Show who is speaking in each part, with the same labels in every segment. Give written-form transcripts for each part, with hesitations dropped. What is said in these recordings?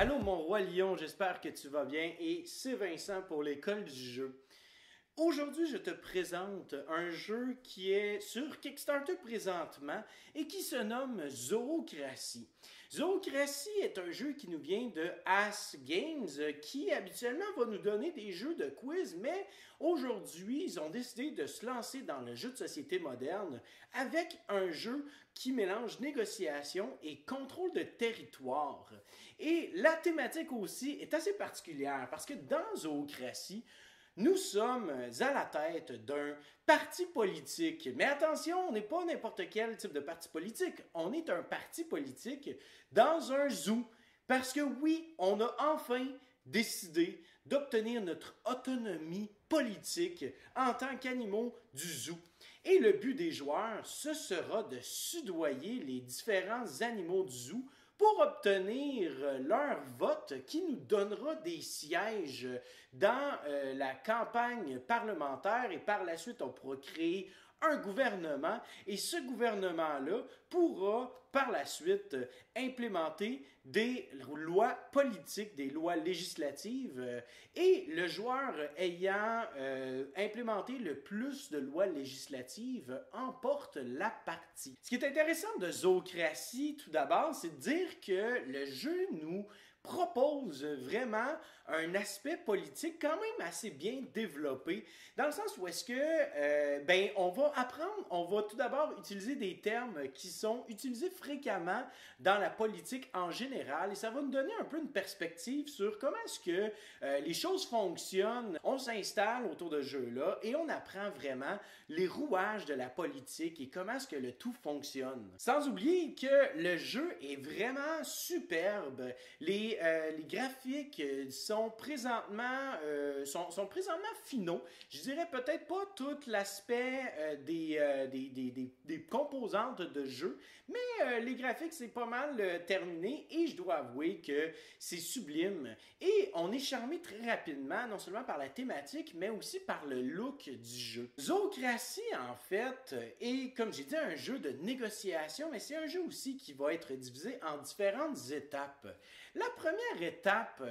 Speaker 1: Allô mon roi lion, j'espère que tu vas bien et c'est Vincent pour l'école du jeu. Aujourd'hui, je te présente un jeu qui est sur Kickstarter présentement et qui se nomme Zoocratie. Zoocratie est un jeu qui nous vient de As Games qui habituellement va nous donner des jeux de quiz, mais aujourd'hui, ils ont décidé de se lancer dans le jeu de société moderne avec un jeu qui mélange négociation et contrôle de territoire. Et la thématique aussi est assez particulière parce que dans Zoocratie, nous sommes à la tête d'un parti politique. Mais attention, on n'est pas n'importe quel type de parti politique. On est un parti politique dans un zoo. Parce que oui, on a enfin décidé d'obtenir notre autonomie politique en tant qu'animaux du zoo. Et le but des joueurs, ce sera de soudoyer les différents animaux du zoo pour obtenir leur vote qui nous donnera des sièges dans la campagne parlementaire et par la suite on pourra créer un gouvernement et ce gouvernement-là pourra par la suite implémenter des lois politiques, des lois législatives et le joueur ayant implémenté le plus de lois législatives emporte la partie. Ce qui est intéressant de Zoocratie tout d'abord, c'est de dire que le jeu nous propose vraiment un aspect politique quand même assez bien développé, dans le sens où est-ce que on va apprendre, on va tout d'abord utiliser des termes qui sont utilisés fréquemment dans la politique en général et ça va nous donner un peu une perspective sur comment est-ce que les choses fonctionnent. On s'installe autour de ce jeu-là et on apprend vraiment les rouages de la politique et comment est-ce que le tout fonctionne. Sans oublier que le jeu est vraiment superbe. Les graphiques sont présentement finaux. Je dirais peut-être pas tout l'aspect des composantes de jeu, mais les graphiques c'est pas mal terminé et je dois avouer que c'est sublime. Et on est charmé très rapidement, non seulement par la thématique, mais aussi par le look du jeu. Zoocratie, en fait, est, comme j'ai dit, un jeu de négociation, mais c'est un jeu aussi qui va être divisé en différentes étapes. La première étape,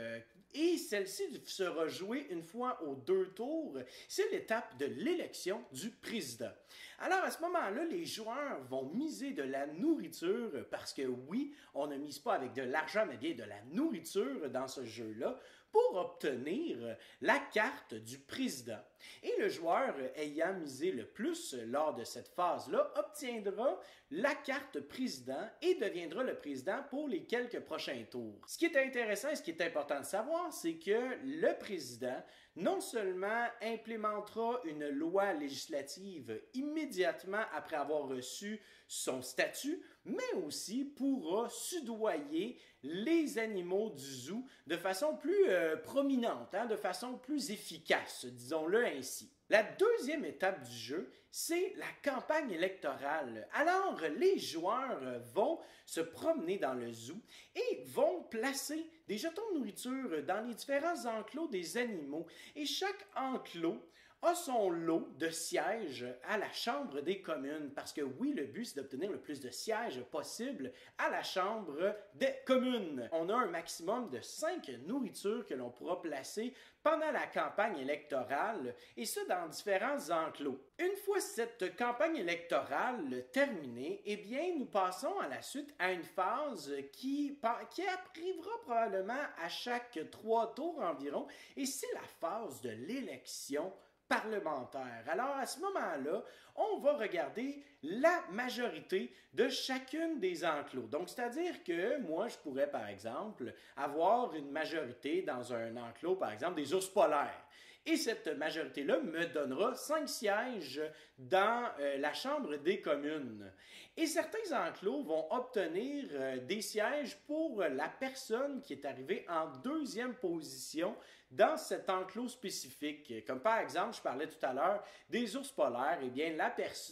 Speaker 1: et celle-ci sera jouée une fois aux 2 tours, c'est l'étape de l'élection du président. Alors à ce moment-là, les joueurs vont miser de la nourriture, parce que oui, on ne mise pas avec de l'argent, mais bien de la nourriture dans ce jeu-là, pour obtenir la carte du président. Et le joueur ayant misé le plus lors de cette phase-là obtiendra la carte président et deviendra le président pour les quelques prochains tours. Ce qui est intéressant et ce qui est important de savoir, c'est que le président non seulement implémentera une loi législative immédiatement après avoir reçu son statut, mais aussi pourra soudoyer les animaux du zoo de façon plus prominente, de façon plus efficace, disons-le ainsi. La deuxième étape du jeu, c'est la campagne électorale. Alors, les joueurs vont se promener dans le zoo et vont placer des jetons de nourriture dans les différents enclos des animaux. Et chaque enclos a son lot de sièges à la Chambre des communes. Parce que oui, le but, c'est d'obtenir le plus de sièges possible à la Chambre des communes. On a un maximum de 5 nourritures que l'on pourra placer pendant la campagne électorale, et ça dans différents enclos. Une fois cette campagne électorale terminée, eh bien, nous passons à la suite à une phase qui arrivera probablement à chaque 3 tours environ, et c'est la phase de l'élection parlementaire. Alors, à ce moment-là, on va regarder la majorité de chacune des enclos. Donc, c'est-à-dire que moi, je pourrais, par exemple, avoir une majorité dans un enclos, par exemple, des ours polaires. Et cette majorité-là me donnera 5 sièges dans la Chambre des communes. Et certains enclos vont obtenir des sièges pour la personne qui est arrivée en 2e position dans cet enclos spécifique. Comme par exemple, je parlais tout à l'heure des ours polaires, eh bien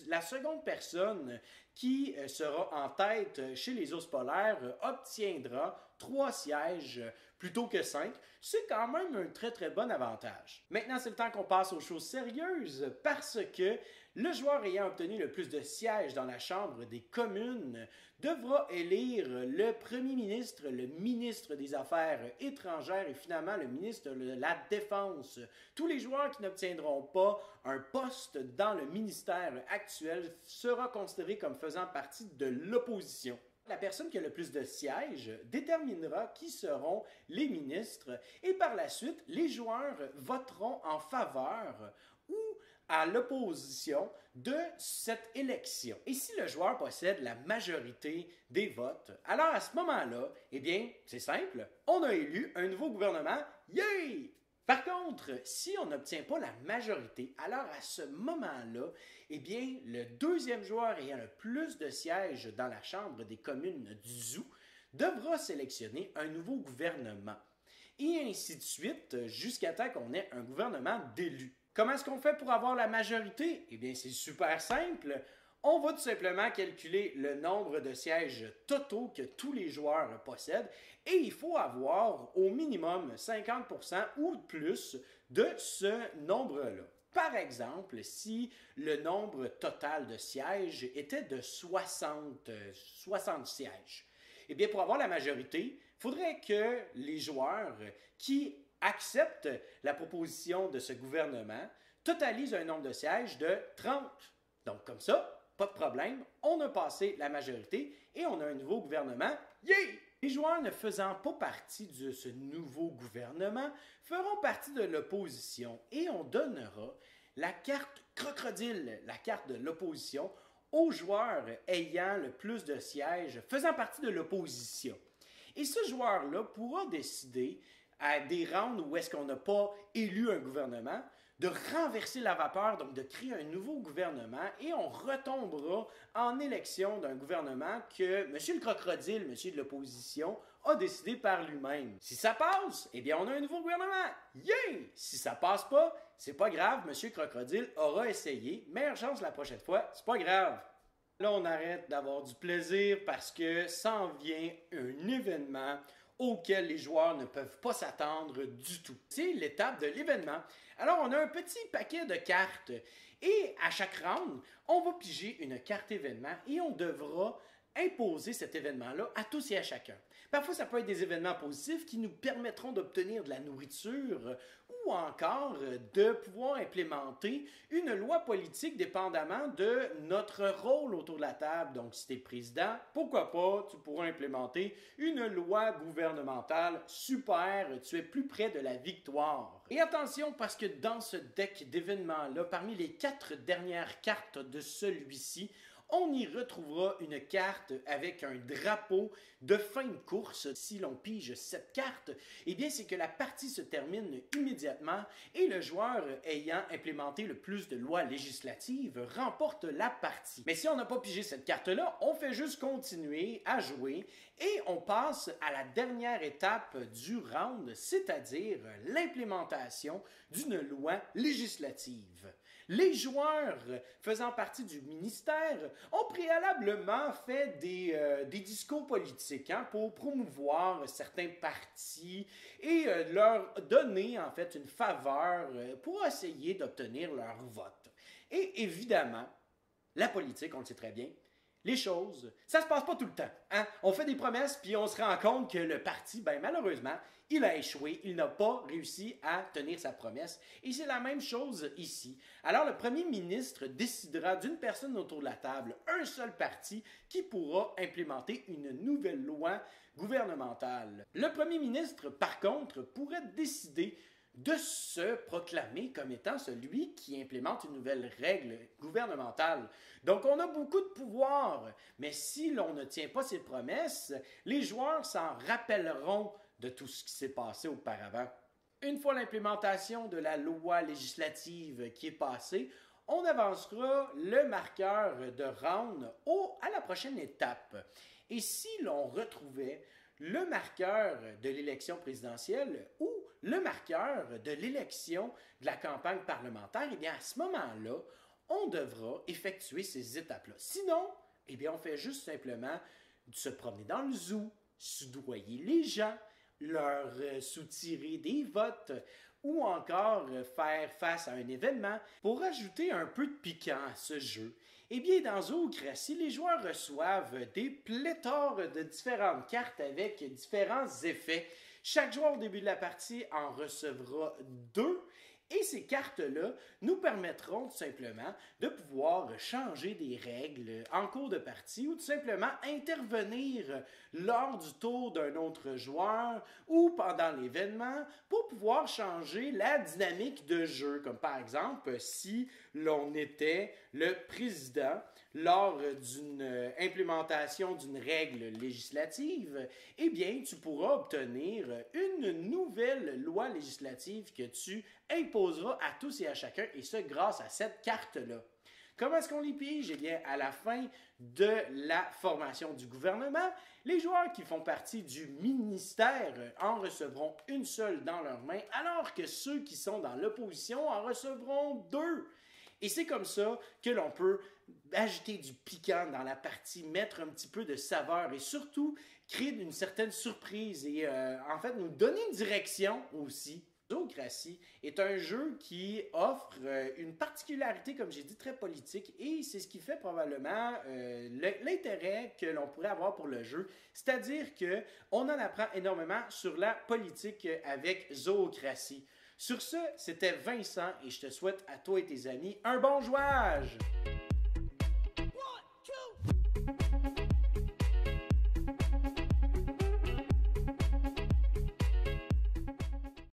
Speaker 1: la seconde personne qui sera en tête chez les ours polaires obtiendra 3 sièges plutôt que 5. C'est quand même un très très bon avantage. Maintenant, c'est le temps qu'on passe aux choses sérieuses parce que le joueur ayant obtenu le plus de sièges dans la Chambre des communes devra élire le premier ministre, le ministre des Affaires étrangères et finalement le ministre de la Défense. Tous les joueurs qui n'obtiendront pas un poste dans le ministère actuel sera considéré comme faisant partie de l'opposition. La personne qui a le plus de sièges déterminera qui seront les ministres et par la suite, les joueurs voteront en faveur ou à l'opposition de cette élection. Et si le joueur possède la majorité des votes, alors à ce moment-là, eh bien, c'est simple, on a élu un nouveau gouvernement. Yay! Par contre, si on n'obtient pas la majorité, alors à ce moment-là, eh bien, le deuxième joueur ayant le plus de sièges dans la Chambre des communes du Zoo devra sélectionner un nouveau gouvernement. Et ainsi de suite, jusqu'à temps qu'on ait un gouvernement d'élus. Comment est-ce qu'on fait pour avoir la majorité? Eh bien, c'est super simple. On va tout simplement calculer le nombre de sièges totaux que tous les joueurs possèdent et il faut avoir au minimum 50% ou plus de ce nombre-là. Par exemple, si le nombre total de sièges était de 60 sièges, eh bien, pour avoir la majorité, il faudrait que les joueurs qui acceptent la proposition de ce gouvernement totalisent un nombre de sièges de 30. Donc, comme ça, pas de problème, on a passé la majorité et on a un nouveau gouvernement. Yeah! Les joueurs ne faisant pas partie de ce nouveau gouvernement feront partie de l'opposition et on donnera la carte crocodile, la carte de l'opposition, aux joueurs ayant le plus de sièges faisant partie de l'opposition. Et ce joueur-là pourra décider à des rounds où est-ce qu'on n'a pas élu un gouvernement, de renverser la vapeur, donc de créer un nouveau gouvernement, et on retombera en élection d'un gouvernement que M. le Crocodile, M. de l'opposition, a décidé par lui-même. Si ça passe, eh bien on a un nouveau gouvernement. Yeah! Si ça passe pas, c'est pas grave, M. Crocodile aura essayé. Meilleure chance la prochaine fois, c'est pas grave. Là, on arrête d'avoir du plaisir parce que s'en vient un événement auquel les joueurs ne peuvent pas s'attendre du tout. C'est l'étape de l'événement. Alors, on a un petit paquet de cartes et à chaque round, on va piger une carte événement et on devra imposer cet événement-là à tous et à chacun. Parfois, ça peut être des événements positifs qui nous permettront d'obtenir de la nourriture ou encore de pouvoir implémenter une loi politique dépendamment de notre rôle autour de la table. Donc, si tu es président, pourquoi pas, tu pourras implémenter une loi gouvernementale super, tu es plus près de la victoire. Et attention, parce que dans ce deck d'événements-là, parmi les 4 dernières cartes de celui-ci, on y retrouvera une carte avec un drapeau de fin de course. Si l'on pige cette carte, eh bien c'est que la partie se termine immédiatement et le joueur ayant implémenté le plus de lois législatives remporte la partie. Mais si on n'a pas pigé cette carte-là, on fait juste continuer à jouer et on passe à la dernière étape du round, c'est-à-dire l'implémentation d'une loi législative. Les joueurs faisant partie du ministère ont préalablement fait des discours politiques pour promouvoir certains partis et leur donner en fait une faveur pour essayer d'obtenir leur vote. Et évidemment, la politique, on le sait très bien, les choses, ça se passe pas tout le temps. Hein? On fait des promesses puis on se rend compte que le parti, ben malheureusement, il a échoué, il n'a pas réussi à tenir sa promesse. Et c'est la même chose ici. Alors le premier ministre décidera d'une personne autour de la table, un seul parti, qui pourra implémenter une nouvelle loi gouvernementale. Le premier ministre, par contre, pourrait décider de se proclamer comme étant celui qui implémente une nouvelle règle gouvernementale. Donc on a beaucoup de pouvoir, mais si l'on ne tient pas ses promesses, les joueurs s'en rappelleront de tout ce qui s'est passé auparavant. Une fois l'implémentation de la loi législative qui est passée, on avancera le marqueur de round à la prochaine étape. Et si l'on retrouvait le marqueur de l'élection présidentielle ou le marqueur de l'élection de la campagne parlementaire, eh bien à ce moment-là, on devra effectuer ces étapes-là. Sinon, eh bien on fait juste simplement se promener dans le zoo, soudoyer les gens, leur soutirer des votes ou encore faire face à un événement. Pour ajouter un peu de piquant à ce jeu, eh bien, dans Zoocratie, les joueurs reçoivent des pléthores de différentes cartes avec différents effets. Chaque joueur au début de la partie en recevra 2. Et ces cartes-là nous permettront tout simplement de pouvoir changer des règles en cours de partie ou tout simplement intervenir lors du tour d'un autre joueur ou pendant l'événement pour pouvoir changer la dynamique de jeu. Comme par exemple, si l'on était le président lors d'une implémentation d'une règle législative, eh bien, tu pourras obtenir une nouvelle loi législative que tu imposera à tous et à chacun, et ce, grâce à cette carte-là. Comment est-ce qu'on les pige? Eh bien, à la fin de la formation du gouvernement, les joueurs qui font partie du ministère en recevront une seule dans leurs mains, alors que ceux qui sont dans l'opposition en recevront 2. Et c'est comme ça que l'on peut ajouter du piquant dans la partie, mettre un petit peu de saveur et surtout créer une certaine surprise et en fait nous donner une direction aussi. Zoocratie est un jeu qui offre une particularité, comme j'ai dit, très politique et c'est ce qui fait probablement l'intérêt que l'on pourrait avoir pour le jeu. C'est-à-dire qu'on en apprend énormément sur la politique avec Zoocratie. Sur ce, c'était Vincent et je te souhaite à toi et tes amis un bon jouage!